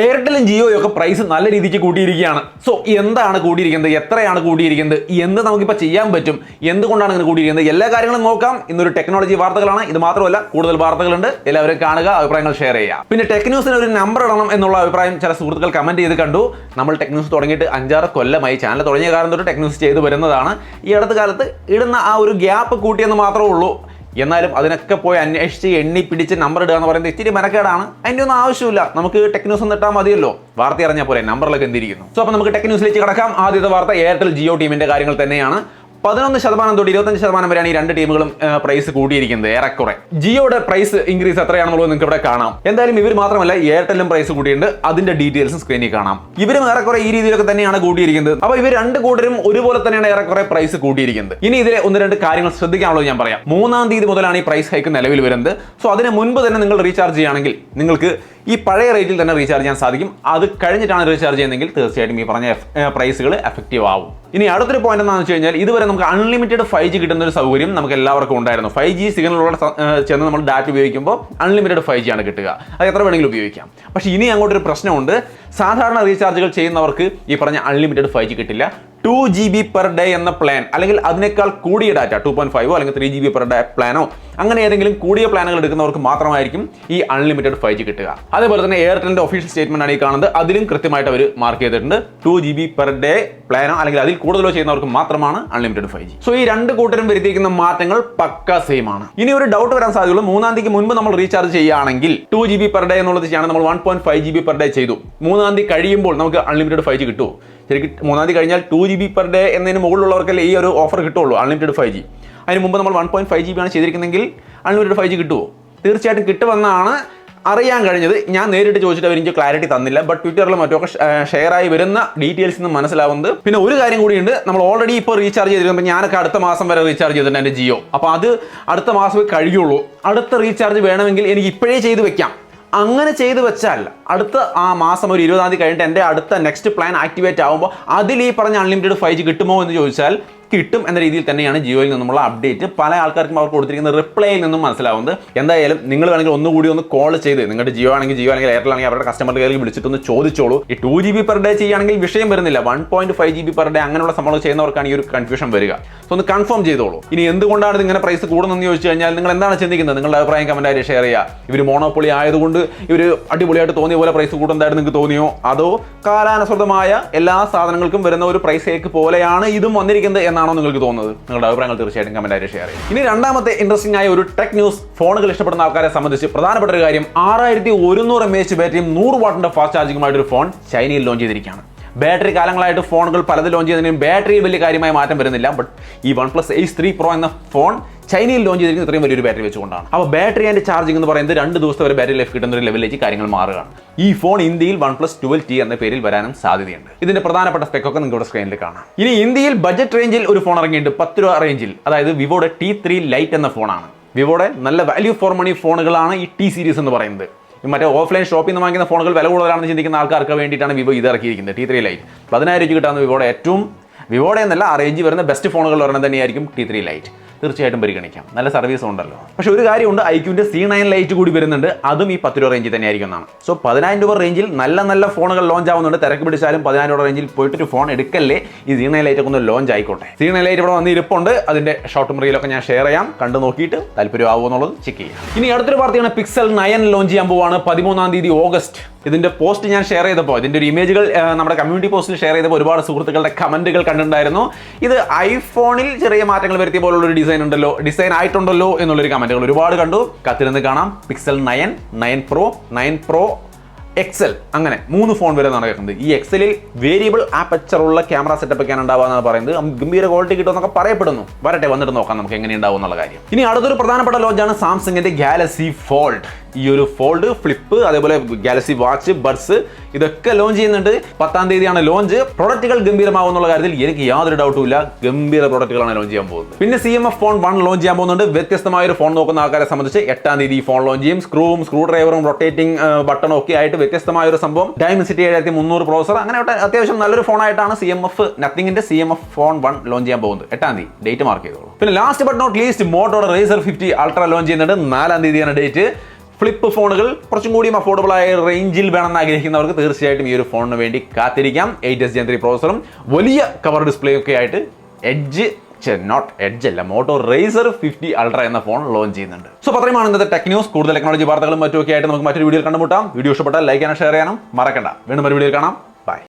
എയർടെലും ജിയോയും ഒക്കെ പ്രൈസ് നല്ല രീതിക്ക് കൂട്ടിയിരിക്കുകയാണ്. സോ എന്താണ് കൂട്ടിയിരിക്കുന്നത്, എത്രയാണ് കൂട്ടിയിരിക്കുന്നത്, എന്ത് നമുക്കിപ്പോൾ ചെയ്യാൻ പറ്റും, എന്തുകൊണ്ടാണ് ഇങ്ങനെ കൂട്ടിയിരിക്കുന്നത്, എല്ലാ കാര്യങ്ങളും നോക്കാം. ഇന്നൊരു ടെക്നോളജി വാർത്തകളാണ്. ഇത് മാത്രമല്ല കൂടുതൽ വാർത്തകളുണ്ട്. എല്ലാവരും കാണുക, അഭിപ്രായങ്ങൾ ഷെയർ ചെയ്യുക. പിന്നെ ടെക് ന്യൂസിന് ഒരു നമ്പർ ഇടണം എന്നുള്ള അഭിപ്രായം ചില സുഹൃത്തുക്കൾ കമന്റ് ചെയ്ത് കണ്ടു. നമ്മൾ ടെക് ന്യൂസ് തുടങ്ങിയിട്ട് 5-6 കൊല്ലമായി. ചാനൽ തുടങ്ങിയ കാലം തൊട്ട് ടെക് ന്യൂസ് ചെയ്ത് വരുന്നതാണ്. ഈ അടുത്ത കാലത്ത് ഇടുന്ന ആ ഒരു ഗ്യാപ്പ് കൂട്ടിയെന്ന് മാത്രമേ ഉള്ളൂ. എന്നാലും അതിനൊക്കെ പോയി അന്വേഷിച്ച് എണ്ണി പിടിച്ച് നമ്പർ ഇടുക എന്ന് പറയുന്നത് ഇത്തിരി മെനക്കേടാണ്. അതിൻ്റെ ഒന്നും ആവശ്യമില്ല. നമുക്ക് ടെക് ന്യൂസ് ഒന്ന് ഇട്ടാൽ മതിയല്ലോ. വാർത്ത അറിഞ്ഞാൽ പോലെ നമ്പറിലൊക്കെ എന്തിരിക്കുന്നു. സോ അപ്പോൾ നമുക്ക് ടെക് ന്യൂസിലേക്ക് കടക്കാം. ആദ്യത്തെ വാർത്ത എയർടെൽ ജിയോ ടീമിന്റെ കാര്യങ്ങൾ തന്നെയാണ്. 11% തൊട്ട് 25% വരെയാണ് ഈ രണ്ട് ടീമുകളും പ്രൈസ് കൂട്ടിയിരിക്കുന്നത്. ഏറെക്കുറെ ജിയോയുടെ പ്രൈസ് ഇൻക്രീസ് എത്രയാണെന്നുള്ളത് നിങ്ങൾക്ക് ഇവിടെ കാണാം. എന്തായാലും ഇവർ മാത്രമല്ല എയർടെല്ലും പ്രൈസ് കൂട്ടിയിട്ടുണ്ട്. അതിന്റെ ഡീറ്റെയിൽസ് സ്ക്രീനിൽ കാണാം. ഇവരും ഏറെക്കുറെ ഈ രീതിയിലൊക്കെ തന്നെയാണ് കൂട്ടിയിരിക്കുന്നത്. അപ്പോൾ ഇവർ രണ്ട് കൂട്ടരും ഒരുപോലെ തന്നെയാണ് ഏറെക്കുറെ പ്രൈസ് കൂട്ടിയിരിക്കുന്നത്. ഇനി ഇതിലെ 1-2 കാര്യങ്ങൾ ശ്രദ്ധിക്കാനുള്ളത് ഞാൻ പറയാം. 3-ാം തീയതി മുതലാണ് ഈ പ്രൈസ് ഹൈക്ക് നിലവിൽ വരുന്നത്. സോ അതിന് മുൻപ് തന്നെ നിങ്ങൾ റീചാർജ് ചെയ്യുകയാണെങ്കിൽ നിങ്ങൾക്ക് ഈ പഴയ റേറ്റിൽ തന്നെ റീചാർജ് ചെയ്യാൻ സാധിക്കും. അത് കഴിഞ്ഞിട്ടാണ് റീചാർജ് ചെയ്യുന്നതെങ്കിൽ തീർച്ചയായിട്ടും ഈ പറഞ്ഞ പ്രൈസുകൾ എഫക്റ്റീവ് ആവും. ഇനി അടുത്തൊരു പോയിന്റ് എന്താണെന്ന് വെച്ച് കഴിഞ്ഞാൽ ഇതുവരെ നമുക്ക് അൺലിമിറ്റഡ് 5G കിട്ടുന്ന ഒരു സൗകര്യം നമുക്ക് എല്ലാവർക്കും ഉണ്ടായിരുന്നു. 5G സിഗ്നലിലൂടെ ചെന്ന് നമ്മൾ ഡാറ്റ ഉപയോഗിക്കുമ്പോൾ അൺലിമിറ്റഡ് 5G ആണ് കിട്ടുക. അത് എത്ര വേണമെങ്കിലും ഉപയോഗിക്കാം. പക്ഷേ ഇനി അങ്ങോട്ടൊരു പ്രശ്നമുണ്ട്. സാധാരണ റീചാർജുകൾ ചെയ്യുന്നവർക്ക് ഈ പറഞ്ഞ അൺലിമിറ്റഡ് 5G കിട്ടില്ല. 2 GB പെർ ഡേ എന്ന പ്ലാൻ അല്ലെങ്കിൽ അതിനേക്കാൾ കൂടിയ ഡാറ്റ 2.5 അല്ലെങ്കിൽ 3 GB പെർ ഡേ പ്ലാനോ അങ്ങനെ ഏതെങ്കിലും കൂടിയ പ്ലാനുകൾ എടുക്കുന്നവർക്ക് മാത്രമായിരിക്കും ഈ അൺലിമിറ്റഡ് 5G കിട്ടുക. അതേപോലെ തന്നെ എയർടെലിന്റെ ഒഫീഷ്യൽ സ്റ്റേറ്റ്മെന്റ് ആണ് ഈ കാണുന്നത്. അതിലും കൃത്യമായിട്ട് അവർ മാർക്ക് ചെയ്തിട്ടുണ്ട്. 2 GB പെർ ഡേ പ്ലാനോ അല്ലെങ്കിൽ അതിൽ കൂടുതലോ ചെയ്യുന്നവർക്ക് മാത്രമാണ് അൺലിമിറ്റഡ് 5G. സോ ഈ രണ്ട് കൂട്ടരും വരുത്തിയിരിക്കുന്ന മാറ്റങ്ങൾ പക്ക സെയിം ആണ്. ഇനി ഒരു ഡൗട്ട് വരാൻ സാധ്യതയുള്ളൂ. 3-ാം തീയതിക്ക് മുൻപ് നമ്മൾ റീചാർജ് ചെയ്യുകയാണെങ്കിൽ 2 GB പെർ ഡേ എന്നുള്ളത് ചെയ്യാണ് നമ്മൾ 1.5 GB പെർ ഡേ ചെയ്തു. 3-ാം തീയതി കഴിയുമ്പോൾ നമുക്ക് അൺലിമിറ്റഡ് 5G കിട്ടുമോ? ശരിക്കും 3-ാം തീയതി കഴിഞ്ഞാൽ 2 GB പെർ ഡേ എന്നതിന് മുകളിലുള്ളവർക്കല്ലേ ഈ ഒരു ഓഫർ കിട്ടുള്ളൂ, അൺലിമിറ്റഡ് 5G. അതിന് മുമ്പ് നമ്മൾ 1.5 GB ആണ് ചെയ്തിരിക്കുന്നതെങ്കിൽ അൺലിമിറ്റഡ് 5G കിട്ടുമോ? തീർച്ചയായിട്ടും കിട്ടുമെന്നാണ് അറിയാൻ കഴിഞ്ഞത്. ഞാൻ നേരിട്ട് ചോദിച്ചിട്ട് അവർ എനിക്ക് ക്ലാരിറ്റി തന്നില്ല. ബട്ട് ട്വിറ്ററിലും മറ്റൊക്കെ ഷെയർ ആയി വരുന്ന ഡീറ്റെയിൽസ് നിന്ന് മനസ്സിലാവുന്നത്. പിന്നെ ഒരു കാര്യം കൂടിയുണ്ട്. നമ്മൾ ഓൾറെഡി ഇപ്പോൾ റീചാർജ് ചെയ്തിരിക്കുമ്പോൾ ഞാനൊക്കെ അടുത്ത മാസം വരെ റീചാർജ് ചെയ്തിട്ടുണ്ട് എൻ്റെ ജിയോ. അപ്പോൾ അത് അടുത്ത മാസമേ കഴിയുള്ളൂ. അടുത്ത റീചാർജ് വേണമെങ്കിൽ എനിക്ക് ഇപ്പോഴേ ചെയ്ത് വെക്കാം. അങ്ങനെ ചെയ്തു വെച്ചാൽ അടുത്ത ആ മാസം ഒരു 20-ാം തീയതി കഴിഞ്ഞിട്ട് എൻ്റെ അടുത്ത നെക്സ്റ്റ് പ്ലാൻ ആക്ടിവേറ്റ് ആകുമ്പോൾ അതിൽ ഈ പറഞ്ഞ അൺലിമിറ്റഡ് 5G കിട്ടുമോ എന്ന് ചോദിച്ചാൽ കിട്ടും എന്ന രീതിയിൽ തന്നെയാണ് ജിയോയിൽ നിന്നുമുള്ള അപ്ഡേറ്റ് പല ആൾക്കാർക്കും അവർ കൊടുത്തിരിക്കുന്ന റിപ്ലൈയിൽ നിന്നും മനസ്സിലാവുന്നത്. എന്തായാലും നിങ്ങൾ വേണമെങ്കിൽ ഒന്നുകൂടി ഒന്ന് കോൾ ചെയ്ത് നിങ്ങളുടെ ജിയോ അല്ലെങ്കിൽ എയർടെൽ ആണെങ്കിൽ അവരുടെ കസ്റ്റമർ കെയറിൽ വിളിച്ചിട്ടൊന്ന് ചോദിച്ചോളൂ. ഈ 2 GB പെർ ഡേ ചെയ്യുകയാണെങ്കിൽ വിഷയം വരുന്നില്ല. 1.5 GB പെർ ഡേ അങ്ങനെയുള്ള സംഭവങ്ങൾ ചെയ്യുന്നവർക്കാണ് ഈ ഒരു കൺഫ്യൂഷൻ വരിക. സോ ഒന്ന് കൺഫേം ചെയ്തോളൂ. ഇനി എന്തുകൊണ്ടാണ് ഇത് ഇങ്ങനെ പ്രൈസ് കൂടുന്നതെന്ന് ചോദിച്ചു കഴിഞ്ഞാൽ നിങ്ങൾ എന്താണ് ചിന്തിക്കുന്നത്? നിങ്ങളുടെ അഭിപ്രായം കമന്റായിട്ട് ഷെയർ ചെയ്യുക. ഇവർ മോണോപ്പൊളി ആയതുകൊണ്ട് ഇവർ അടിപൊളിയായിട്ട് തോന്നിയ പോലെ പ്രൈസ് കൂടുന്നതായിട്ട് നിങ്ങൾക്ക് തോന്നിയോ? അതോ കാലാനുസൃതമായ എല്ലാ സാധനങ്ങൾക്കും വരുന്ന ഒരു പ്രൈസ് ഹൈക്ക് പോലെയാണ് ഇതും വന്നിരിക്കുന്നത് എന്നാണോ നിങ്ങൾക്ക് തോന്നുന്നത്? നിങ്ങളുടെ അഭിപ്രായങ്ങൾ തീർച്ചയായിട്ടും കമന്റായിട്ട് ഷെയർ ചെയ്യും. ഇനി രണ്ടാമത്തെ ഇൻട്രസ്റ്റിംഗ് ആയ ഒരു ടെക് ന്യൂസ്. ഫോണുകൾ ഇഷ്ടപ്പെടുന്ന ആൾക്കാരെ സംബന്ധിച്ച് പ്രധാനപ്പെട്ട ഒരു കാര്യം, 6100 mAh ബാറ്ററിയും 100 വാട്ടിന്റെ ഫാസ്റ്റ് ചാർജിങ്ങുമായിട്ട് ഒരു ഫോൺ ചൈനയിൽ ലോഞ്ച് ചെയ്തിരിക്കുകയാണ്. ബാറ്ററി കാലങ്ങളായിട്ട് ഫോണുകൾ പലത് ലോഞ്ച് ചെയ്തതിനും ബാറ്ററിയിൽ വലിയ കാര്യമായ മാറ്റം വരുന്നില്ല. ബട്ട് ഈ OnePlus Ace 3 Pro എന്ന ഫോൺ ചൈനയിൽ ലോഞ്ച് ചെയ്തിരിക്കുന്നത് ഇത്രയും വലിയൊരു ബാറ്ററി വെച്ചുകൊണ്ടാണ്. അപ്പോൾ ബാറ്ററി ആൻഡ് ചാർജിംഗ് എന്ന് പറയുന്നത് 2 ദിവസത്തെ വരെ ബാറ്ററി ലൈഫ് കിട്ടുന്ന ഒരു ലെവലിലേക്ക് കാര്യങ്ങൾ മാറുകയാണ്. ഈ ഫോൺ ഇന്ത്യയിൽ OnePlus 12T എന്ന പേരിൽ വരാനും സാധ്യതയുണ്ട്. ഇതിന്റെ പ്രധാനപ്പെട്ട സ്പെക്കൊക്കെ നിങ്ങൾക്ക് ഇവിടെ സ്ക്രീനിൽ കാണാം. ഇനി ഇന്ത്യയിൽ ബഡ്ജറ്റ് റേഞ്ചിൽ ഒരു ഫോൺ ഇറങ്ങിയിട്ടുണ്ട്. 10 രൂപ റേഞ്ചിൽ. അതായത് വിവോയുടെ T3 Lite എന്ന ഫോണാണ്. വിവോയുടെ നല്ല വാല്യൂ ഫോർ മണി ഫോണുകളാണ് ഈ T സീരീസ് എന്ന് പറയുന്നത്. മറ്റേ ഓഫ്ലൈൻ ഷോപ്പിൽ നിന്ന് വാങ്ങിക്കുന്ന ഫോണുകൾ വില കൂടുതലാണെന്ന് ചിന്തിക്കുന്ന ആൾക്കാർക്ക് വേണ്ടിയിട്ടാണ് വിവോ ഇത് ഇറക്കിയിരിക്കുന്നത്. T3 Lite 10,000 രൂപ കിട്ടാവുന്ന വിവോയുടെ എന്നല്ല ആ റേഞ്ച് വരുന്ന ബെസ്റ്റ് ഫോണുകൾ ഒരെണ്ണം തന്നെയായിരിക്കും T3 Lite. തീർച്ചയായിട്ടും പരിഗണിക്കാം. നല്ല സർവീസ് ഉണ്ടല്ലോ. പക്ഷേ ഒരു കാര്യമുണ്ട്, iQന്റെ C9 Lite കൂടി വരുന്നുണ്ട്. അതും ഈ 10 രൂപ റേഞ്ചിൽ തന്നെയായിരിക്കും എന്നാണ്. സോ 10,000 രൂപ റേഞ്ചിൽ നല്ല ഫോണുകൾ ലോഞ്ച് ആവുന്നുണ്ട്. തിരക്ക് പിടിച്ചാലും 10,000 രൂപ റേഞ്ചിൽ പോയിട്ട് ഒരു ഫോൺ എടുക്കല്ലേ. ഈ C9 Lite ഒക്കെ ഒന്ന് ലോഞ്ച് ആയിക്കോട്ടെ. C9 Lite ഇവിടെ വന്ന് ഇരിപ്പുണ്ട്. അതിന്റെ ഷോർട്ടും റീലൊക്കെ ഞാൻ ഷെയർ ചെയ്യാം. കണ്ടു നോക്കിയിട്ട് താല്പര്യമാവുമോ എന്നുള്ളത് ചെക്ക് ചെയ്യാം. ഇനി അടുത്തൊരു വാർത്തയാണ്, Pixel 9 ലോഞ്ച് ചെയ്യാൻ പോവാണ് 13-ാം തീയതി ഓഗസ്റ്റ്. ഇതിന്റെ പോസ്റ്റ് ഞാൻ ഷെയർ ചെയ്തപ്പോൾ, ഇതിന്റെ ഒരു ഇമേജുകൾ നമ്മുടെ കമ്മ്യൂണിറ്റി പോസ്റ്റിൽ ഷെയർ ചെയ്തപ്പോൾ ഒരുപാട് സുഹൃത്തുക്കളുടെ കമന്റുകൾ കണ്ടിട്ടുണ്ടായിരുന്നു. ഇത് ഐഫോണിൽ ചെറിയ മാറ്റങ്ങൾ വരുത്തിയ പോലുള്ള ഒരു ഡിസൈൻ ആയിട്ടുണ്ടല്ലോ എന്നുള്ളൊരു കമന്റുകൾ ഒരുപാട് കണ്ടു. കത്തിരുന്ന് കാണാം. Pixel 9, 9 Pro, 9 Pro XL അങ്ങനെ 3 ഫോൺ വരെ നടക്കുന്നത്. ഈ എക്സലിൽ വേരിയബിൾ ആപ്പച്ചറുള്ള ക്യാമറ സെറ്റപ്പ് ഒക്കെയാണ് ഉണ്ടാവുക പറയുന്നത്. ഗംഭീര ക്വാളിറ്റി കിട്ടുമെന്നൊക്കെ പറയപ്പെടുന്നു. വരട്ടെ, വന്നിട്ട് നോക്കാം നമുക്ക് എങ്ങനെ ഉണ്ടാവും എന്നുള്ള കാര്യം. ഇനി അടുത്തൊരു പ്രധാനപ്പെട്ട ലോഞ്ചാണ് സാംസങ്ങിന്റെ ഗാലക്സി ഫോൾഡ്. ഈ ഒരു ഫോൾഡ്, ഫ്ലിപ്പ്, അതേപോലെ ഗാലക്സി വാച്ച്, ബഡ്സ് ഇതൊക്കെ ലോഞ്ച് ചെയ്യുന്നുണ്ട്. 10-ാം തീയതിയാണ് ലോഞ്ച്. പ്രൊഡക്റ്റുകൾ ഗംഭീരമാവും എന്നുള്ള കാര്യത്തിൽ എനിക്ക് യാതൊരു ഡൗട്ടും ഇല്ല. ഗംഭീര പ്രൊഡക്റ്റുകളാണ് ലോഞ്ച് ചെയ്യാൻ പോകുന്നത്. പിന്നെ CMF ഫോൺ 1 ലോഞ്ച് ചെയ്യാൻ പോകുന്നുണ്ട്. വ്യത്യസ്തമായ ഒരു ഫോൺ നോക്കുന്ന ആൾക്കാരെ സംബന്ധിച്ച് 8-ാം തീയതി ഫോൺ ലോഞ്ച് ചെയ്യും. സ്ക്രൂ ഡ്രൈവറും റൊട്ടേറ്റിംഗ് ബട്ടണും ഒക്കെ ആയിട്ട് വ്യത്യസ്തമായ ഒരു സംഭവം. Dimensity 7300 processor. അങ്ങനെ അത്യാവശ്യം നല്ലൊരു ഫോണായിട്ടാണ് നത്തിങ്ങിന്റെ CMF ഫോൺ 1 ലോഞ്ച് ചെയ്യാൻ പോകുന്നത്. 8-ാം തീയതി ഡേറ്റ് മാർക്ക് ചെയ്തോളൂ. പിന്നെ ലാസ്റ്റ് ബട്ട് നോട്ട് ലീസ്റ്റ്, മോട്ടോയുടെ Razr 50 Ultra ലോഞ്ച് ചെയ്യുന്നുണ്ട്. 4-ാം തീയതിയാണ് ഡേറ്റ്. ഫ്ലിപ്പ് ഫോണുകൾ കുറച്ചും കൂടിയും അഫോർഡബിൾ ആയ റേഞ്ചിൽ വേണമെന്ന് ആഗ്രഹിക്കുന്നവർക്ക് തീർച്ചയായിട്ടും ഈ ഒരു ഫോണിന് വേണ്ടി കാത്തിരിക്കാം. 8s Gen 3 പ്രോസസറും വലിയ കവർ ഡിസ്പ്ലേ ഒക്കെ ആയിട്ട് മോട്ടോ റേസർ 50 അൾട്ര എന്ന ഫോൺ ലോഞ്ച് ചെയ്യുന്നുണ്ട്. സോ അത്രയുമാണ് ഇന്നത്തെ ടെക് ന്യൂസ്. കൂടുതൽ ടെക്നോളജി വാർത്തകളും മറ്റുമൊക്കെ ആയിട്ട് നമുക്ക് മറ്റൊരു വീഡിയോയിൽ കണ്ടുമുട്ടാം. വീഡിയോ ഇഷ്ടപ്പെട്ടാൽ ലൈക്ക് ചെയ്യാനും ഷെയർ ചെയ്യാനും മറക്കണ്ട. വീണ്ടും ഒരു വീഡിയോയിൽ കാണാം.